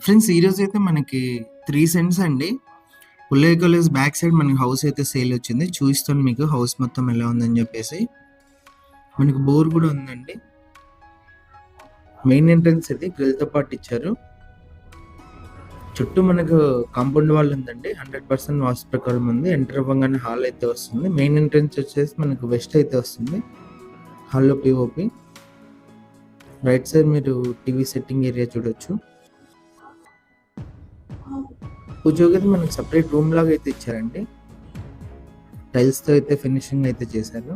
Friends ఈరోజు అయితే మనకి 3 సెంట్స్ అండి. పుల్లయ్య కాలేజ్ బ్యాక్ సైడ్ మనకి హౌస్ అయితే సేల్ వచ్చింది. చూపిస్తాను మీకు హౌస్ మొత్తం ఎలా ఉందని చెప్పేసి. మనకి బోర్ కూడా ఉందండి. మెయిన్ ఎంట్రన్స్ అయితే గ్రిల్తో పాటు ఇచ్చారు. చుట్టూ మనకు కాంపౌండ్ వాల్ ఉందండి. 100% వాస్తు ప్రకారం ఉంది. ఎంటర్ అవ్వగానే హాల్ అయితే వస్తుంది. మెయిన్ ఎంట్రన్స్ వచ్చేసి మనకు వెస్ట్ అయితే వస్తుంది. హాల్లో పిఓపి. రైట్ సైడ్ మీరు టీవీ సెట్టింగ్ ఏరియా చూడొచ్చు. పూజకి మనకి సపరేట్ రూమ్ లాగా అయితే ఇచ్చారండి. టైల్స్తో అయితే ఫినిషింగ్ అయితే చేశారు.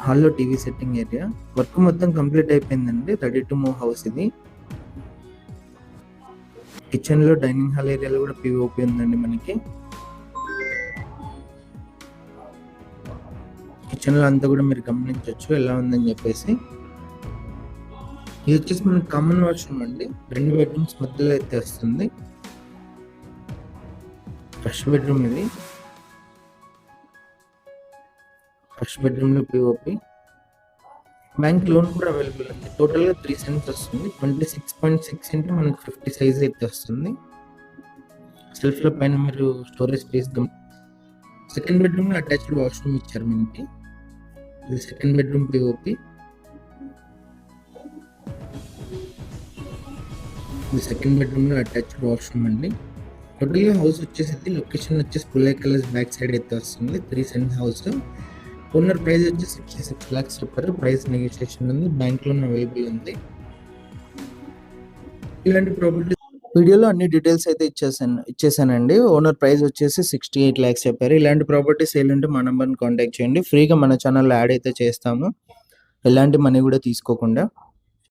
హాల్లో టీవీ సెట్టింగ్ ఏరియా. వర్క్ మొత్తం కంప్లీట్ అయిపోయిందండి. రెడీ టు మూవ్ హౌస్ ఇది. కిచెన్ లో డైనింగ్ హాల్ ఏరియాలో కూడా పిఓపి ఉందండి మనకి. కిచెన్ లో అంతా కూడా మీరు గమనించవచ్చు ఎలా ఉందని చెప్పేసి. ఇది వచ్చేసి మనకి కామన్ వాష్రూమ్ అండి. 2 బెడ్రూమ్స్ మధ్యలో అయితే వస్తుంది. ఫస్ట్ బెడ్రూమ్ ఇది. ఫస్ట్ బెడ్రూమ్ లో పిఓపి. బ్యాంక్ లోన్ కూడా అవైలబుల్ ఉంది. టోటల్ గా 3 సెంట్స్ వస్తుంది. 26.6 ఇంటూ మనకి 50 సైజ్ అయితే వస్తుంది. సెల్ఫ్ లో పైన మీరు స్టోరేజ్ స్పేస్. సెకండ్ బెడ్రూమ్ లో అటాచ్డ్ వాష్రూమ్ ఇచ్చారు మనకి. ఇది సెకండ్ బెడ్రూమ్ పిఓపి. ఇది సెకండ్ బెడ్రూమ్ లో అటాచ్డ్ వాష్రూమ్ అండి. టోటల్ గా హౌస్ వచ్చేసి లొకేషన్ వచ్చేసి పుల్లయ్య కాలేజ్ బ్యాక్ సైడ్ అయితే వస్తుంది. 3 సెంట్ హౌస్. ఓనర్ ప్రైస్ వచ్చి 66 lakhs చెప్పారు. ప్రైస్ నెగోషియేషన్ ఉంది. బ్యాంక్ లోన్ అవైలబుల్ ఉంది. ఇలాంటి ప్రాపర్టీ వీడియోలో అన్ని డీటెయిల్స్ అయితే ఇచ్చేసానండి. ఓనర్ ప్రైస్ వచ్చేసి 68 lakhs చెప్పారు. ఇలాంటి ప్రాపర్టీ సేల్ ఉంటే మా నంబర్ని కాంటాక్ట్ చేయండి. ఫ్రీగా మన ఛానల్లో యాడ్ అయితే చేస్తాము, ఎలాంటి మనీ కూడా తీసుకోకుండా.